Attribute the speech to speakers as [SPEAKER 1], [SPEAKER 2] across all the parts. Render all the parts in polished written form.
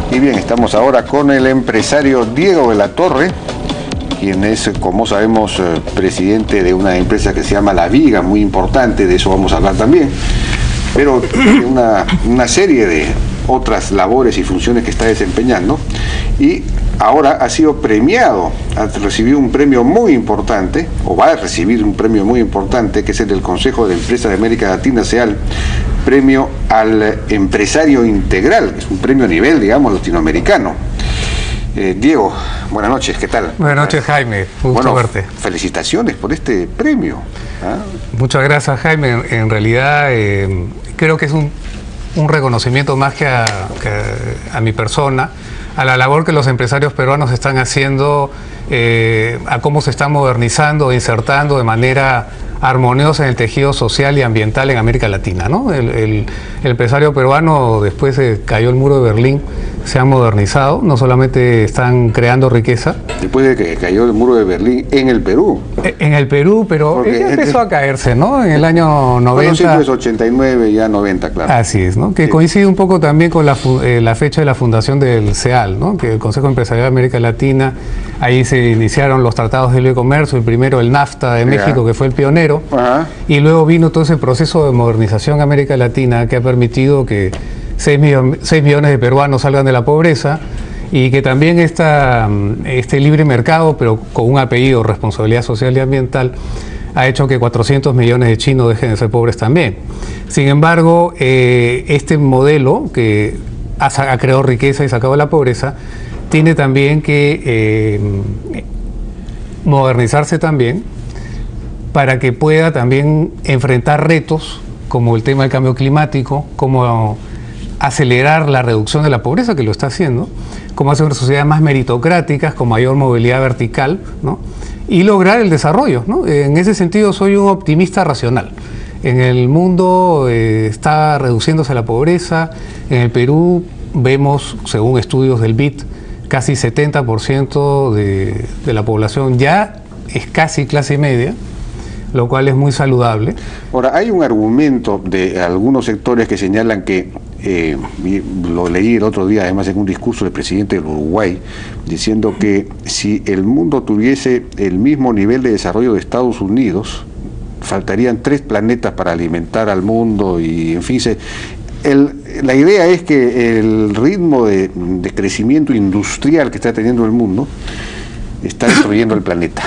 [SPEAKER 1] Y bien, estamos ahora con el empresario Diego de la Torre, quien es, como sabemos, presidente de una empresa que se llama La Viga, muy importante, de eso vamos a hablar también, pero una serie de otras labores y funciones que está desempeñando, y ahora ha sido premiado, ha recibido un premio muy importante, o va a recibir un premio muy importante, que es el del Consejo de Empresas de América Latina, SEAL, premio al empresario integral, que es un premio a nivel, digamos, latinoamericano. Diego, buenas noches, ¿qué tal?
[SPEAKER 2] Buenas noches, Jaime, un gusto verte.
[SPEAKER 1] Felicitaciones por este premio.
[SPEAKER 2] Muchas gracias, Jaime. En realidad creo que es un reconocimiento más que a mi persona, a la labor que los empresarios peruanos están haciendo, a cómo se están modernizando, insertando de manera armoniosa en el tejido social y ambiental en América Latina, ¿no? El empresario peruano, después que cayó el muro de Berlín, se ha modernizado, no solamente están creando riqueza.
[SPEAKER 1] Después de que cayó el muro de Berlín en el Perú.
[SPEAKER 2] En el Perú, pero ya empezó a caerse, ¿no? En el año 90.
[SPEAKER 1] Bueno, sí, pues 89, ya 90, claro.
[SPEAKER 2] Así es, ¿no? Que sí, coincide un poco también con la fecha de la fundación del SEAL, ¿no? Que el Consejo Empresarial de América Latina, ahí se iniciaron los tratados de libre comercio, el primero el NAFTA de México, que fue el pionero, y luego vino todo ese proceso de modernización en América Latina que ha permitido que 6 millones de peruanos salgan de la pobreza, y que también este libre mercado, pero con un apellido, responsabilidad social y ambiental, ha hecho que 400 millones de chinos dejen de ser pobres también. Sin embargo, este modelo que ha creado riqueza y sacado la pobreza, tiene también que modernizarse también para que pueda también enfrentar retos como el tema del cambio climático, como acelerar la reducción de la pobreza, que lo está haciendo, como hacer una sociedad más meritocrática, con mayor movilidad vertical, ¿no? Y lograr el desarrollo, ¿no? En ese sentido soy un optimista racional. En el mundo está reduciéndose la pobreza. En el Perú vemos, según estudios del BID, casi 70% de la población ya es casi clase media, lo cual es muy saludable.
[SPEAKER 1] Ahora, hay un argumento de algunos sectores que señalan que, lo leí el otro día, además en un discurso del presidente del Uruguay, diciendo que si el mundo tuviese el mismo nivel de desarrollo de Estados Unidos, faltarían 3 planetas para alimentar al mundo, y en fin, la idea es que el ritmo de crecimiento industrial que está teniendo el mundo está destruyendo el planeta.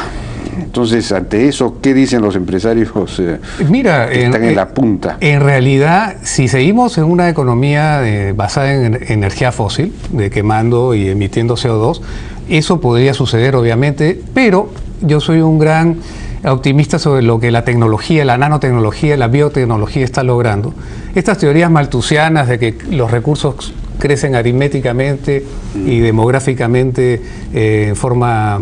[SPEAKER 1] Entonces, ante eso, ¿qué dicen los empresarios que están en la punta?
[SPEAKER 2] En realidad, si seguimos en una economía basada en energía fósil, de quemando y emitiendo CO2, eso podría suceder, obviamente, pero yo soy un gran optimista sobre lo que la tecnología, la nanotecnología, la biotecnología está logrando. Estas teorías malthusianas de que los recursos crecen aritméticamente y demográficamente en forma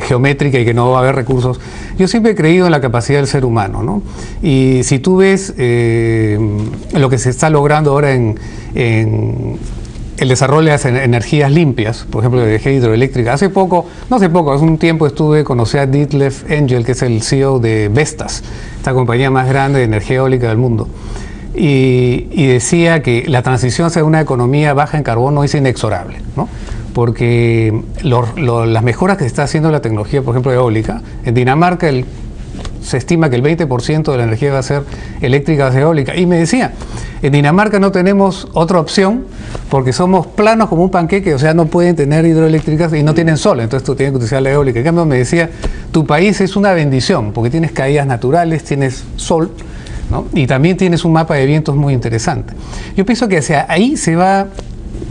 [SPEAKER 2] geométrica y que no va a haber recursos. Yo siempre he creído en la capacidad del ser humano, ¿no? Y si tú ves lo que se está logrando ahora en el desarrollo de las energías limpias, por ejemplo, la energía hidroeléctrica. Hace un tiempo conocí a Detlef Engel, que es el CEO de Vestas, esta compañía más grande de energía eólica del mundo. Y decía que la transición hacia una economía baja en carbono es inexorable, ¿no? Porque las mejoras que se está haciendo en la tecnología, por ejemplo, eólica, en Dinamarca se estima que el 20% de la energía va a ser eléctrica, va a ser eólica. Y me decía, en Dinamarca no tenemos otra opción porque somos planos como un panqueque, o sea, no pueden tener hidroeléctricas y no tienen sol, entonces tú tienes que utilizar la eólica. En cambio, me decía, tu país es una bendición porque tienes caídas naturales, tienes sol, ¿no? Y también tienes un mapa de vientos muy interesante. Yo pienso que hacia ahí se va.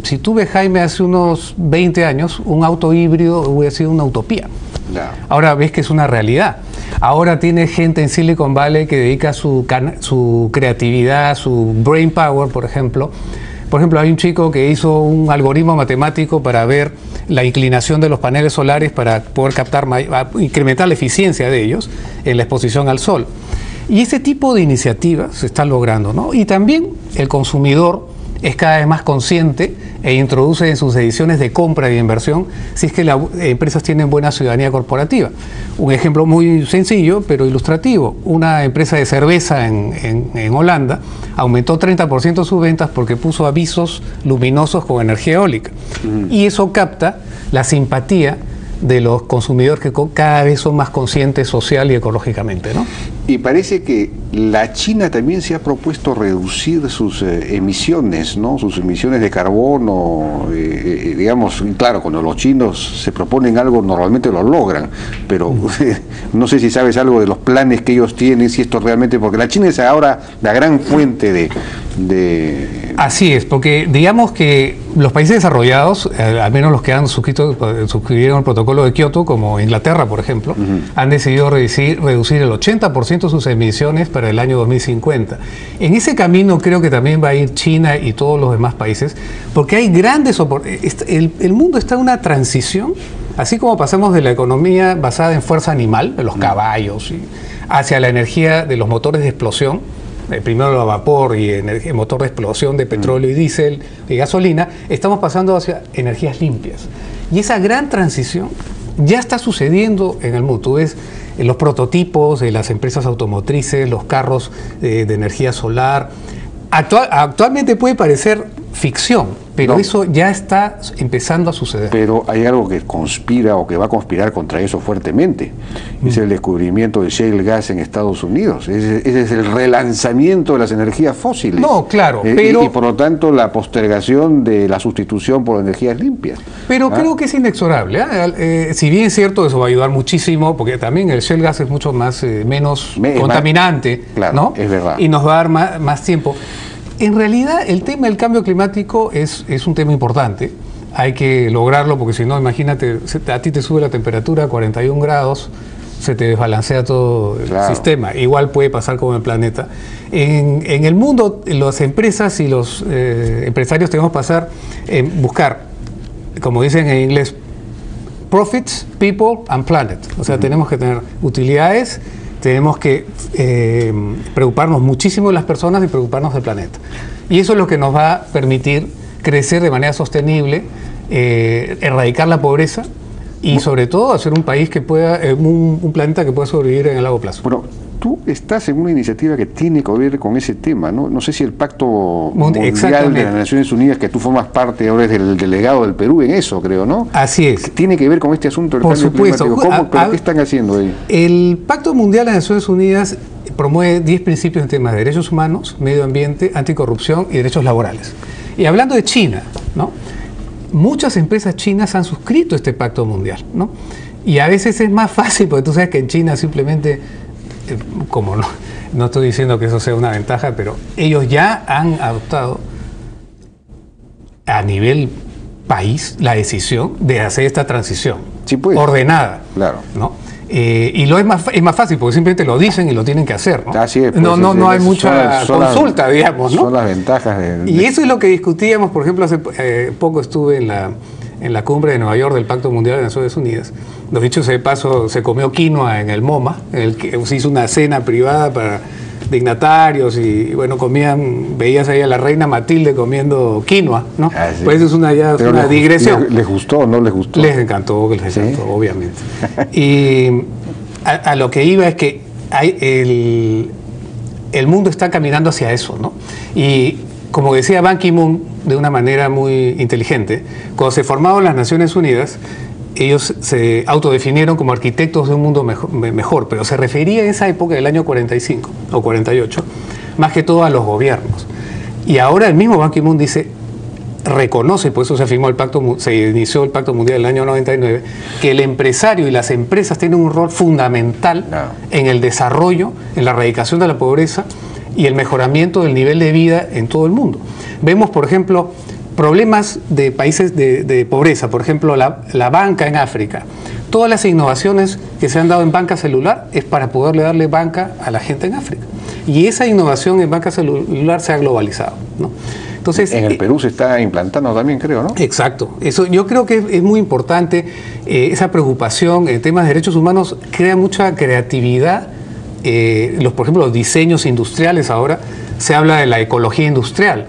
[SPEAKER 2] Si tú ves, Jaime, hace unos 20 años, un auto híbrido hubiera sido una utopía. No. Ahora ves que es una realidad. Ahora tiene gente en Silicon Valley que dedica su creatividad, su brain power, por ejemplo. Por ejemplo, hay un chico que hizo un algoritmo matemático para ver la inclinación de los paneles solares para poder incrementar la eficiencia de ellos en la exposición al sol. Y ese tipo de iniciativas se están logrando, ¿no? Y también el consumidor es cada vez más consciente e introduce en sus decisiones de compra y de inversión si es que las empresas tienen buena ciudadanía corporativa. Un ejemplo muy sencillo, pero ilustrativo. Una empresa de cerveza en Holanda aumentó 30% sus ventas porque puso avisos luminosos con energía eólica. Y eso capta la simpatía de los consumidores que cada vez son más conscientes social y ecológicamente, ¿no?
[SPEAKER 1] Y parece que la China también se ha propuesto reducir sus emisiones, ¿no? Sus emisiones de carbono, digamos, claro, cuando los chinos se proponen algo normalmente lo logran, pero no sé si sabes algo de los planes que ellos tienen, si esto realmente, porque la China es ahora la gran fuente de...
[SPEAKER 2] Así es, porque digamos que los países desarrollados, al menos los que han suscribieron el protocolo de Kioto, como Inglaterra, por ejemplo, han decidido reducir el 80% de sus emisiones para el año 2050. En ese camino creo que también va a ir China y todos los demás países, porque hay grandes oportunidades. El mundo está en una transición, así como pasamos de la economía basada en fuerza animal, de los caballos, hacia la energía de los motores de explosión, primero el vapor y el motor de explosión de petróleo y diésel y gasolina, estamos pasando hacia energías limpias. Y esa gran transición ya está sucediendo en el mundo. Tú ves los prototipos de las empresas automotrices, los carros de energía solar. Actualmente puede parecer ficción, pero eso ya está empezando a suceder. Pero
[SPEAKER 1] hay algo que conspira o que va a conspirar contra eso fuertemente. Es el descubrimiento de shale gas en Estados Unidos. Ese es el relanzamiento de las energías fósiles.
[SPEAKER 2] No, claro, pero...
[SPEAKER 1] Y por lo tanto la postergación de la sustitución por energías limpias.
[SPEAKER 2] Pero creo que es inexorable. Si bien es cierto, eso va a ayudar muchísimo, porque también el shale gas es mucho menos contaminante,
[SPEAKER 1] claro,
[SPEAKER 2] ¿no?
[SPEAKER 1] Es verdad.
[SPEAKER 2] Y nos va a dar más tiempo. En realidad, el tema del cambio climático es un tema importante. Hay que lograrlo porque si no, imagínate, a ti te sube la temperatura a 41 grados, se te desbalancea todo el sistema. Igual puede pasar con el planeta. En el mundo, las empresas y los empresarios tenemos que pasar en buscar, como dicen en inglés, profits, people and planet. O sea, tenemos que tener utilidades. Tenemos que preocuparnos muchísimo de las personas y preocuparnos del planeta. Y eso es lo que nos va a permitir crecer de manera sostenible, erradicar la pobreza y sobre todo hacer un país que pueda, un planeta que pueda sobrevivir en el largo plazo.
[SPEAKER 1] Bueno, tú estás en una iniciativa que tiene que ver con ese tema, ¿no? No sé si el Pacto Mundial de las Naciones Unidas, que tú formas parte, ahora es del delegado del Perú en eso, creo, ¿no?
[SPEAKER 2] Así es.
[SPEAKER 1] Tiene que ver con este asunto del cambio climático. ¿Pero qué están haciendo ahí?
[SPEAKER 2] El Pacto Mundial de las Naciones Unidas promueve 10 principios en temas de derechos humanos, medio ambiente, anticorrupción y derechos laborales. Y hablando de China, ¿no? Muchas empresas chinas han suscrito este Pacto Mundial, ¿no? Y a veces es más fácil, porque tú sabes que en China simplemente... como no estoy diciendo que eso sea una ventaja, pero ellos ya han adoptado a nivel país la decisión de hacer esta transición ordenada,
[SPEAKER 1] claro,
[SPEAKER 2] ¿no? Y es más fácil porque simplemente lo dicen y lo tienen que hacer, ¿no?
[SPEAKER 1] Así es,
[SPEAKER 2] no hay mucha consulta, digamos, ¿no?
[SPEAKER 1] Son las ventajas
[SPEAKER 2] y eso es lo que discutíamos. Por ejemplo, hace poco estuve en la cumbre de Nueva York del Pacto Mundial de Naciones Unidas. Los dichos de paso, se comió quinoa en el MoMA, en el que se hizo una cena privada para dignatarios y bueno, veías ahí a la reina Matilde comiendo quinoa, ¿no?
[SPEAKER 1] Sí.
[SPEAKER 2] Pues es una digresión.
[SPEAKER 1] ¿Les gustó o no les gustó?
[SPEAKER 2] Les encantó, obviamente. Y a lo que iba es que el mundo está caminando hacia eso, ¿no? Y como decía Ban Ki-moon de una manera muy inteligente, cuando se formaron las Naciones Unidas, ellos se autodefinieron como arquitectos de un mundo mejor, pero se refería en esa época, del año 45 o 48, más que todo a los gobiernos. Y ahora el mismo Ban Ki-moon reconoce, por eso se inició el Pacto Mundial en el año 99, que el empresario y las empresas tienen un rol fundamental en el desarrollo, en la erradicación de la pobreza y el mejoramiento del nivel de vida en todo el mundo. Vemos, por ejemplo, problemas de países de pobreza, por ejemplo, la banca en África. Todas las innovaciones que se han dado en banca celular es para poderle darle banca a la gente en África. Y esa innovación en banca celular se ha globalizado, ¿no? Entonces,
[SPEAKER 1] en el Perú se está implantando también, creo, ¿no?
[SPEAKER 2] Exacto. Eso yo creo que es muy importante. Esa preocupación en temas de derechos humanos crea mucha creatividad. Por ejemplo, los diseños industriales ahora, se habla de la ecología industrial.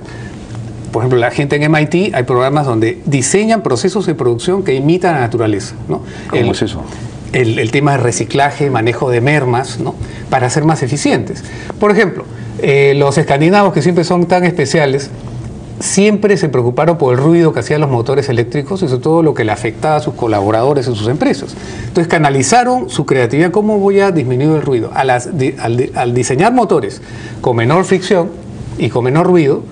[SPEAKER 2] por ejemplo, la gente en MIT, hay programas donde diseñan procesos de producción que imitan a la naturaleza, ¿no?
[SPEAKER 1] ¿Cómo es eso?
[SPEAKER 2] El tema de reciclaje, manejo de mermas, ¿no? Para ser más eficientes. Por ejemplo, los escandinavos, que siempre son tan especiales, siempre se preocuparon por el ruido que hacían los motores eléctricos y sobre todo lo que le afectaba a sus colaboradores en sus empresas. Entonces canalizaron su creatividad. ¿Cómo voy a disminuir el ruido? Al diseñar motores con menor fricción y con menor ruido,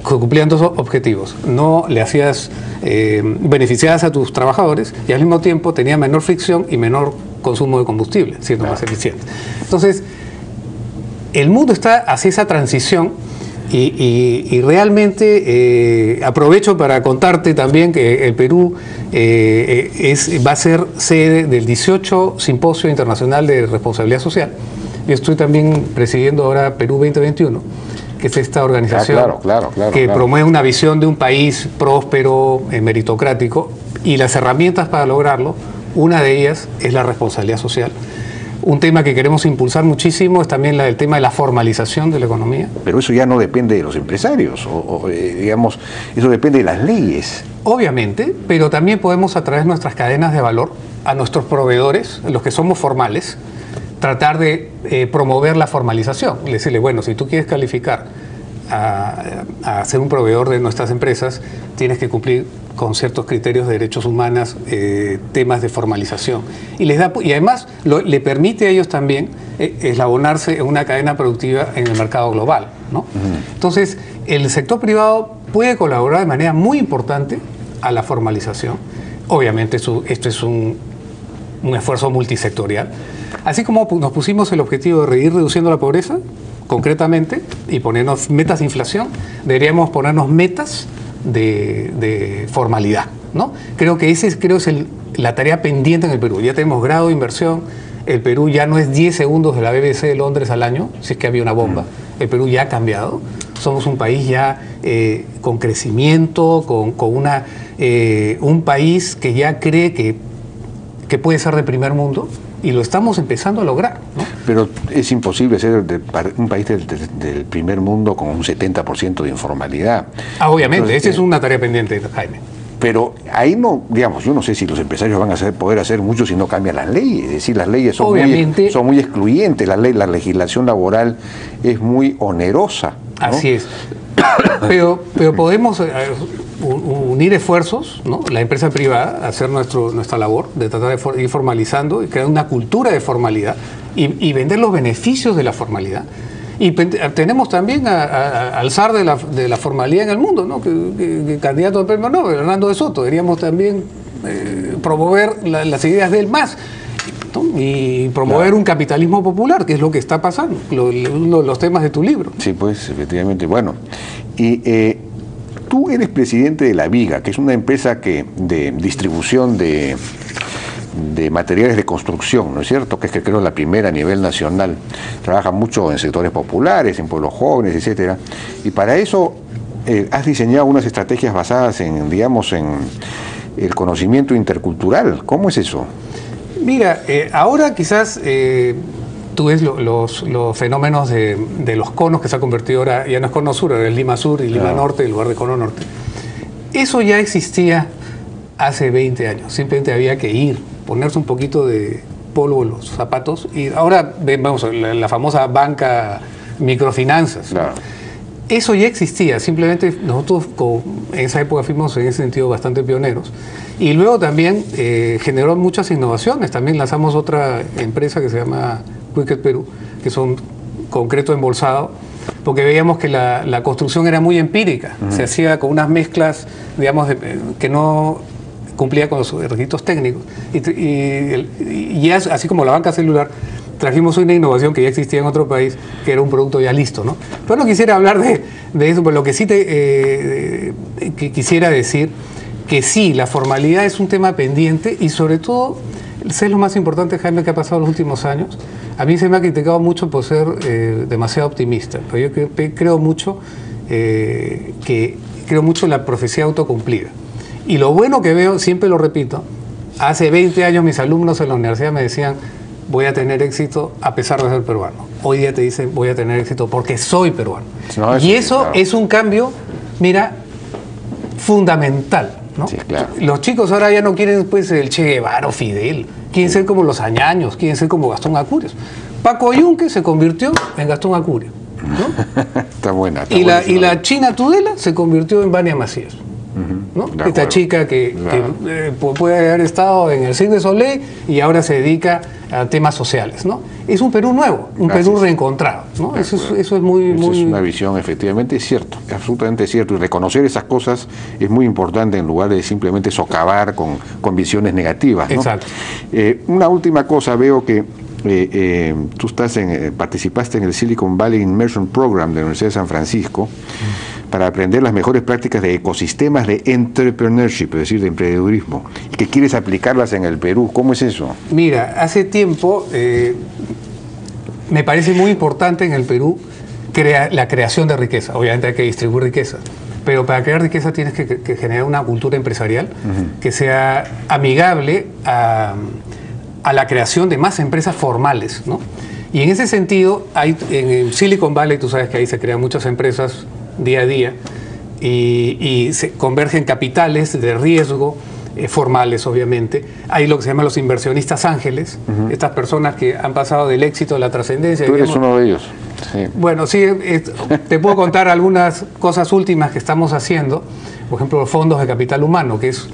[SPEAKER 2] cumplían dos objetivos. No le hacías beneficiadas a tus trabajadores y al mismo tiempo tenía menor fricción y menor consumo de combustible, siendo más eficiente. Entonces, el mundo está hacia esa transición y realmente aprovecho para contarte también que el Perú va a ser sede del 18 Simposio Internacional de Responsabilidad Social. Yo estoy también presidiendo ahora Perú 2021, que es esta organización que promueve una visión de un país próspero, meritocrático, y las herramientas para lograrlo, una de ellas es la responsabilidad social. Un tema que queremos impulsar muchísimo es también el tema de la formalización de la economía.
[SPEAKER 1] Pero eso ya no depende de los empresarios, digamos, eso depende de las leyes.
[SPEAKER 2] Obviamente, pero también podemos, a través de nuestras cadenas de valor, a nuestros proveedores, los que somos formales, tratar de promover la formalización. Decirle, bueno, si tú quieres calificar a ser un proveedor de nuestras empresas, tienes que cumplir con ciertos criterios de derechos humanos, temas de formalización. Y además le permite a ellos también eslabonarse en una cadena productiva en el mercado global, ¿no? Entonces, el sector privado puede colaborar de manera muy importante a la formalización. Obviamente esto es un esfuerzo multisectorial. Así como nos pusimos el objetivo de ir reduciendo la pobreza, concretamente, y ponernos metas de inflación, deberíamos ponernos metas de formalidad, ¿no? Creo que es la tarea pendiente en el Perú. Ya tenemos grado de inversión. El Perú ya no es 10 segundos de la BBC de Londres al año, si es que había una bomba. El Perú ya ha cambiado. Somos un país ya con crecimiento, con un país que ya cree que puede ser de primer mundo, y lo estamos empezando a lograr, ¿no?
[SPEAKER 1] Pero es imposible ser un país del primer mundo con un 70% de informalidad.
[SPEAKER 2] Obviamente. Entonces, esa es una tarea pendiente, Jaime.
[SPEAKER 1] Pero ahí no, digamos, yo no sé si los empresarios van a poder hacer mucho si no cambian las leyes. Es decir, las leyes son muy excluyentes, la legislación laboral es muy onerosa, ¿no?
[SPEAKER 2] Así es. Pero podemos unir esfuerzos, ¿no? La empresa privada, hacer nuestra labor de tratar de ir formalizando y crear una cultura de formalidad y vender los beneficios de la formalidad. Y tenemos también al zar de la formalidad en el mundo, ¿no? Que candidato al premio Nobel, Hernando de Soto. Deberíamos también promover las ideas de él más, ¿no? Y promover un capitalismo popular, que es lo que está pasando, los temas de tu libro.
[SPEAKER 1] Sí, pues, efectivamente. Bueno, y tú eres presidente de La Viga, que es una empresa de distribución de materiales de construcción, ¿no es cierto? Que es, que creo, la primera a nivel nacional. Trabaja mucho en sectores populares, en pueblos jóvenes, etcétera. Y para eso has diseñado unas estrategias basadas en, digamos, en el conocimiento intercultural. ¿Cómo es eso?
[SPEAKER 2] Mira, ahora quizás tú ves los fenómenos de los conos, que se ha convertido ahora, ya no es cono sur, ahora es Lima Sur y Lima Norte en lugar de cono norte. Eso ya existía hace 20 años, simplemente había que ir, ponerse un poquito de polvo en los zapatos, y ahora vamos la famosa banca microfinanzas.
[SPEAKER 1] Claro.
[SPEAKER 2] Eso ya existía, simplemente nosotros en esa época fuimos en ese sentido bastante pioneros. Y luego también generó muchas innovaciones. También lanzamos otra empresa que se llama Quicket Perú, que son concreto embolsado, porque veíamos que la construcción era muy empírica. Se hacía con unas mezclas, digamos, que no cumplía con los requisitos técnicos. Y así como la banca celular, trajimos una innovación que ya existía en otro país, que era un producto ya listo, ¿no? Pero no quisiera hablar de eso, pero lo que sí que quisiera decir, que sí, la formalidad es un tema pendiente, y sobre todo, ¿sabes lo más importante, Jaime, que ha pasado en los últimos años? A mí se me ha criticado mucho por ser demasiado optimista, pero yo creo mucho en la profecía autocumplida. Y lo bueno que veo, siempre lo repito, hace 20 años mis alumnos en la universidad me decían, voy a tener éxito a pesar de ser peruano. Hoy día te dicen, voy a tener éxito porque soy peruano.
[SPEAKER 1] No,
[SPEAKER 2] y eso
[SPEAKER 1] claro,
[SPEAKER 2] es un cambio, mira, fundamental, ¿no?
[SPEAKER 1] Sí, claro.
[SPEAKER 2] Los chicos ahora ya no quieren pues el Che Guevara o Fidel, quieren ser como los Añaños, quieren ser como Gastón Acurios. Paco Yunque se convirtió en Gastón Acurio, ¿no?
[SPEAKER 1] Está buena. Está
[SPEAKER 2] y
[SPEAKER 1] buena,
[SPEAKER 2] la China Tudela se convirtió en Vania Macías, ¿no?
[SPEAKER 1] De
[SPEAKER 2] Esta
[SPEAKER 1] acuerdo.
[SPEAKER 2] chica que puede haber estado en el Cirque du Soleil y ahora se dedica a temas sociales, ¿no? Es un Perú nuevo, un
[SPEAKER 1] Gracias.
[SPEAKER 2] Perú reencontrado, ¿no? Eso es muy...
[SPEAKER 1] Esa
[SPEAKER 2] muy...
[SPEAKER 1] es una visión, efectivamente, es cierto, absolutamente cierto. Y reconocer esas cosas es muy importante en lugar de simplemente socavar con visiones negativas, ¿no?
[SPEAKER 2] Exacto.
[SPEAKER 1] Una última cosa, veo que tú participaste en el Silicon Valley Immersion Program de la Universidad de San Francisco para aprender las mejores prácticas de ecosistemas de entrepreneurship, es decir, de emprendedurismo, y que quieres aplicarlas en el Perú. ¿Cómo es eso?
[SPEAKER 2] Mira, hace tiempo me parece muy importante en el Perú la creación de riqueza. Obviamente hay que distribuir riqueza, pero para crear riqueza tienes que generar una cultura empresarial que sea amigable a la creación de más empresas formales, ¿no? Y en ese sentido, en Silicon Valley, tú sabes que ahí se crean muchas empresas día a día y se convergen capitales de riesgo formales, obviamente. Hay lo que se llama los inversionistas ángeles, estas personas que han pasado del éxito a la trascendencia.
[SPEAKER 1] Tú eres uno de ellos. Sí.
[SPEAKER 2] Bueno, sí, te puedo contar algunas cosas últimas que estamos haciendo. Por ejemplo, los fondos de capital humano, que es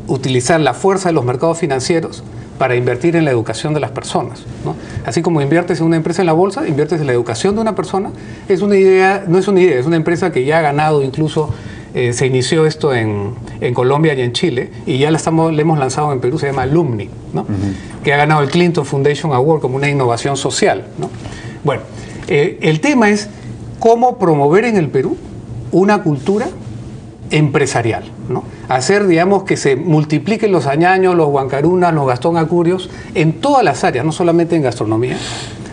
[SPEAKER 2] utilizar la fuerza de los mercados financieros para invertir en la educación de las personas, ¿no? Así como inviertes en una empresa en la bolsa, inviertes en la educación de una persona. Es una idea, no es una idea, es una empresa que ya ha ganado, incluso se inició esto en Colombia y en Chile, y ya le hemos lanzado en Perú, se llama Alumni, ¿no? Que ha ganado el Clinton Foundation Award como una innovación social, ¿no? Bueno, el tema es cómo promover en el Perú una cultura empresarial, ¿no? Hacer, digamos, que se multipliquen los Añaños, los Huancarunas, los Gastón Acurios en todas las áreas, no solamente en gastronomía,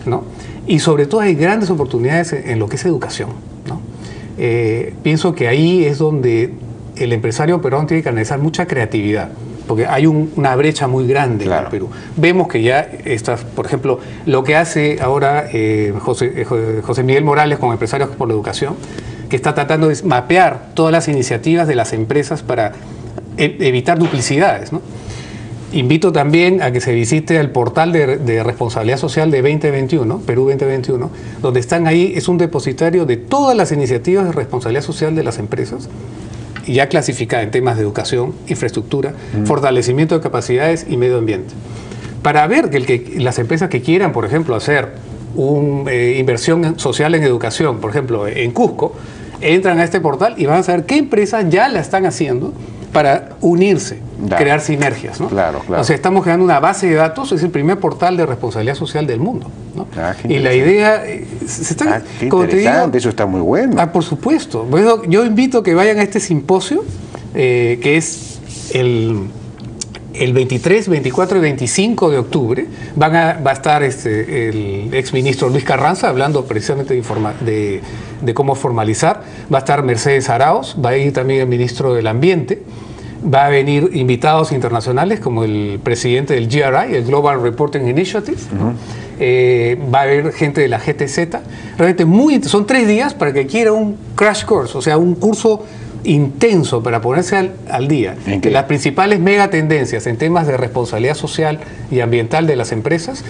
[SPEAKER 2] ¿no? Y sobre todo hay grandes oportunidades en lo que es educación, ¿no? Pienso que ahí es donde el empresario peruano tiene que analizar mucha creatividad, porque hay una brecha muy grande en el Perú. Vemos que ya por ejemplo, lo que hace ahora José Miguel Morales con Empresarios por la Educación, que está tratando de mapear todas las iniciativas de las empresas para evitar duplicidades, ¿no? Invito también a que se visite el portal de responsabilidad social de 2021, Perú 2021, donde están ahí, es un depositario de todas las iniciativas de responsabilidad social de las empresas, y ya clasificada en temas de educación, infraestructura, fortalecimiento de capacidades y medio ambiente. Para ver que las empresas que quieran, por ejemplo, hacer una inversión social en educación, por ejemplo, en Cusco, entran a este portal y van a saber qué empresas ya la están haciendo para unirse, crear sinergias, ¿no?
[SPEAKER 1] Claro.
[SPEAKER 2] O sea, estamos creando una base de datos, es el primer portal de responsabilidad social del mundo, ¿no? Y la idea se está...
[SPEAKER 1] Qué interesante, eso está muy bueno.
[SPEAKER 2] Por supuesto. Bueno, yo invito a que vayan a este simposio, que es el 23, 24 y 25 de octubre. Va a estar el exministro Luis Carranza hablando precisamente de cómo formalizar. Va a estar Mercedes Arauz, va a ir también el ministro del Ambiente. Va a venir invitados internacionales como el presidente del GRI, el Global Reporting Initiative. Va a haber gente de la GTZ. Realmente son 3 días para que quiera un crash course, o sea, un curso intenso para ponerse al día. Las principales megatendencias en temas de responsabilidad social y ambiental de las empresas,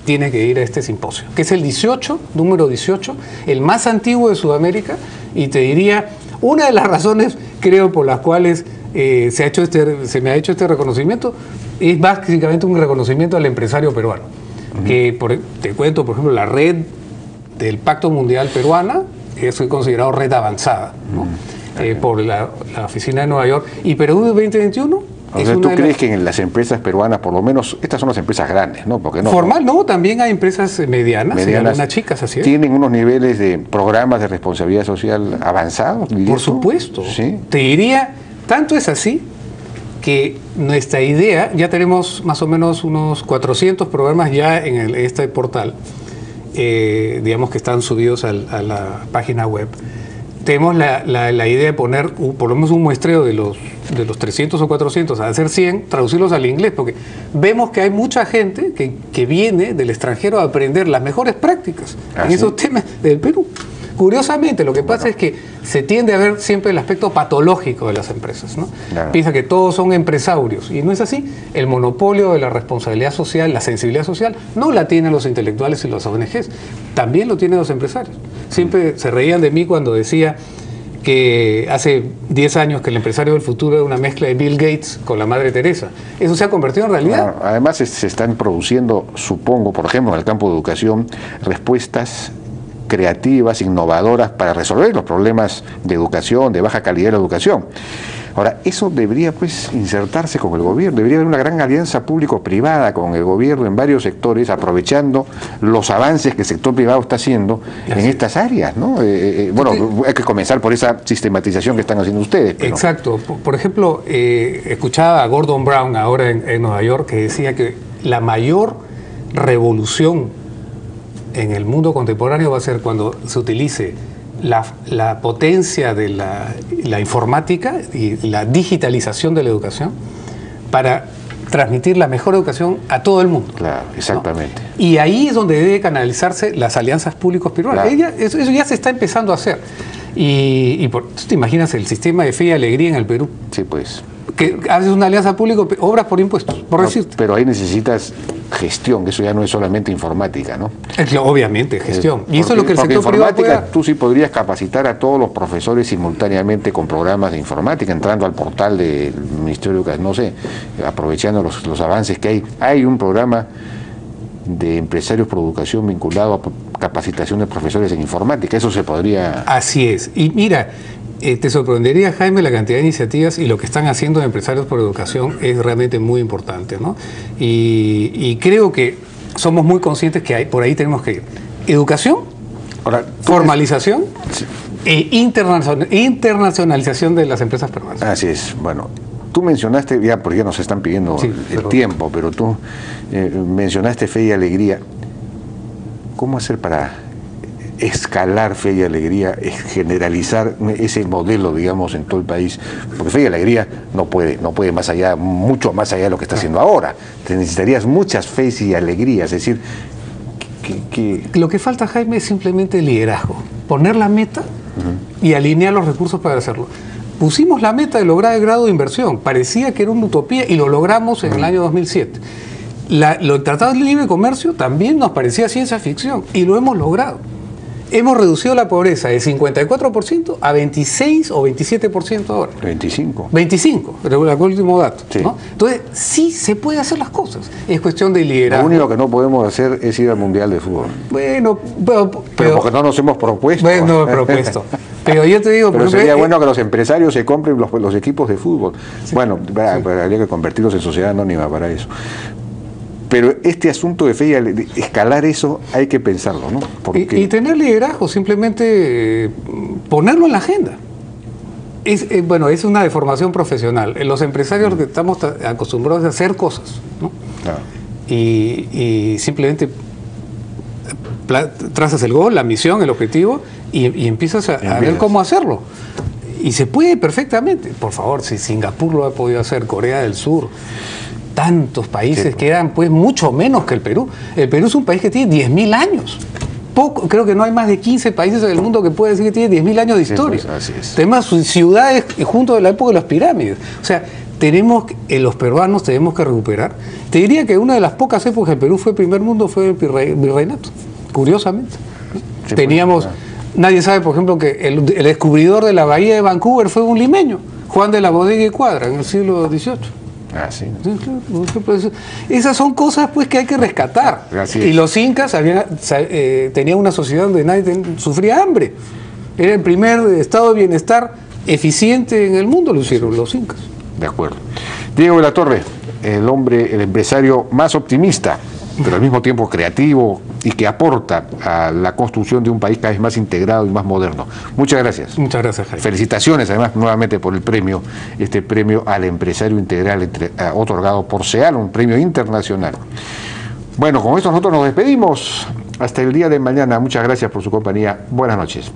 [SPEAKER 2] tiene que ir a este simposio, que es el 18, número 18, el más antiguo de Sudamérica, y te diría, una de las razones, creo, por las cuales se me ha hecho este reconocimiento, es básicamente un reconocimiento al empresario peruano. Que te cuento, por ejemplo, la red del Pacto Mundial Peruana es considerado red avanzada, ¿no? Por la oficina de Nueva York, y Perú 2021.
[SPEAKER 1] O sea, ¿tú crees que en las empresas peruanas, por lo menos, estas son las empresas grandes, ¿no? Porque
[SPEAKER 2] formal, no, también hay empresas medianas y algunas chicas, así es.
[SPEAKER 1] ¿Tienen unos niveles de programas de responsabilidad social avanzados?
[SPEAKER 2] Por supuesto.
[SPEAKER 1] ¿Sí?
[SPEAKER 2] Te diría, tanto es así que nuestra idea, ya tenemos más o menos unos 400 programas ya en este portal, digamos que están subidos a la página web. tenemos la idea de poner por lo menos un muestreo de los 300 o 400 a hacer 100, traducirlos al inglés, porque vemos que hay mucha gente que viene del extranjero a aprender las mejores prácticas en esos temas del Perú. Curiosamente, lo que pasa es que se tiende a ver siempre el aspecto patológico de las empresas, ¿no? Claro. Piensa que todos son empresarios, y no es así. El monopolio de la responsabilidad social, la sensibilidad social, no la tienen los intelectuales y los ONGs, también lo tienen los empresarios. Siempre se reían de mí cuando decía que hace 10 años que el empresario del futuro era una mezcla de Bill Gates con la Madre Teresa. Eso se ha convertido en realidad.
[SPEAKER 1] Bueno, además se están produciendo, supongo, por ejemplo, en el campo de educación, respuestas creativas, innovadoras para resolver los problemas de educación, de baja calidad de la educación. Ahora, eso debería pues insertarse con el gobierno, debería haber una gran alianza público-privada con el gobierno en varios sectores, aprovechando los avances que el sector privado está haciendo en estas áreas, ¿no? Bueno, hay que comenzar por esa sistematización que están haciendo ustedes. Pero...
[SPEAKER 2] Exacto. Por ejemplo, escuchaba a Gordon Brown ahora en Nueva York, que decía que la mayor revolución en el mundo contemporáneo va a ser cuando se utilice la potencia de la informática y la digitalización de la educación para transmitir la mejor educación a todo el mundo.
[SPEAKER 1] Claro, exactamente.
[SPEAKER 2] ¿No? Y ahí es donde debe canalizarse las alianzas públicos-privadas. Claro. Eso ya se está empezando a hacer. ¿Tú te imaginas el sistema de fe y alegría en el Perú?
[SPEAKER 1] Sí, pues.
[SPEAKER 2] Que haces una alianza público, obras por impuestos, por decirte.
[SPEAKER 1] Pero ahí necesitas gestión, que eso ya no es solamente informática, ¿no?
[SPEAKER 2] Obviamente, gestión. Y eso es lo que el sector privado puede...
[SPEAKER 1] Tú sí podrías capacitar a todos los profesores simultáneamente con programas de informática, entrando al portal del Ministerio de Educación, no sé, aprovechando los avances que hay. Hay un programa de empresarios por educación vinculado a capacitación de profesores en informática, eso se podría...
[SPEAKER 2] Así es. Y mira... te sorprendería, Jaime, la cantidad de iniciativas y lo que están haciendo de empresarios por educación es realmente muy importante, ¿no? Y creo que somos muy conscientes que por ahí tenemos que ir. Educación, ahora, formalización e internacionalización de las empresas peruanas.
[SPEAKER 1] Así es. Bueno, tú mencionaste, ya porque ya nos están pidiendo el tiempo, pero tú mencionaste fe y alegría. ¿Cómo hacer para escalar fe y alegría, generalizar ese modelo, digamos, en todo el país? Porque fe y alegría no puede más allá, mucho más allá de lo que está haciendo ahora. Te necesitarías muchas fees y alegrías, es decir,
[SPEAKER 2] Lo que falta, Jaime, es simplemente liderazgo, poner la meta y alinear los recursos para hacerlo. Pusimos la meta de lograr el grado de inversión, parecía que era una utopía y lo logramos en el año 2007. El Tratado de Libre Comercio también nos parecía ciencia ficción y lo hemos logrado. Hemos reducido la pobreza de 54% a 26 o 27% ahora.
[SPEAKER 1] 25.
[SPEAKER 2] 25, el último dato.
[SPEAKER 1] Sí.
[SPEAKER 2] ¿No? Entonces, sí se puede hacer las cosas. Es cuestión de liderazgo.
[SPEAKER 1] Lo único que no podemos hacer es ir al Mundial de Fútbol.
[SPEAKER 2] Bueno,
[SPEAKER 1] pero porque no nos hemos propuesto.
[SPEAKER 2] Bueno, no me he propuesto. Pero yo te digo...
[SPEAKER 1] Pero sería bueno que los empresarios se compren los equipos de fútbol. Sí. Bueno, habría que convertirlos en sociedad anónima para eso. Pero este asunto de fe y escalar eso hay que pensarlo, ¿no? Porque...
[SPEAKER 2] Y tener liderazgo, simplemente ponerlo en la agenda. Bueno, es una deformación profesional. Los empresarios estamos acostumbrados a hacer cosas, ¿no?
[SPEAKER 1] Claro.
[SPEAKER 2] Y simplemente trazas el gol, la misión, el objetivo y empiezas a ver cómo hacerlo. Y se puede perfectamente. Por favor, si Singapur lo ha podido hacer, Corea del Sur... tantos países que eran pues mucho menos que el Perú. El Perú es un país que tiene 10.000 años. Creo que no hay más de 15 países en el mundo que puede decir que tiene 10.000 años de historia.
[SPEAKER 1] Sí, pues, así es.
[SPEAKER 2] Tenemos ciudades junto de la época de las pirámides. O sea, los peruanos tenemos que recuperar. Te diría que una de las pocas épocas del Perú fue primer mundo, fue el virreinato, curiosamente. Sí, teníamos, nadie sabe, por ejemplo, que el descubridor de la bahía de Vancouver fue un limeño, Juan de la Bodega y Cuadra, en el siglo XVIII.
[SPEAKER 1] Ah, sí.
[SPEAKER 2] Esas son cosas pues que hay que rescatar. Y los incas tenían una sociedad donde nadie sufría hambre. Era el primer estado de bienestar eficiente en el mundo, lo hicieron los incas.
[SPEAKER 1] De acuerdo. Diego de la Torre, el empresario más optimista, pero al mismo tiempo creativo y que aporta a la construcción de un país cada vez más integrado y más moderno. Muchas gracias.
[SPEAKER 2] Muchas gracias, Jaime.
[SPEAKER 1] Felicitaciones, además, nuevamente por el premio, este premio al empresario integral otorgado por SEAL, un premio internacional. Bueno, con esto nosotros nos despedimos. Hasta el día de mañana. Muchas gracias por su compañía. Buenas noches.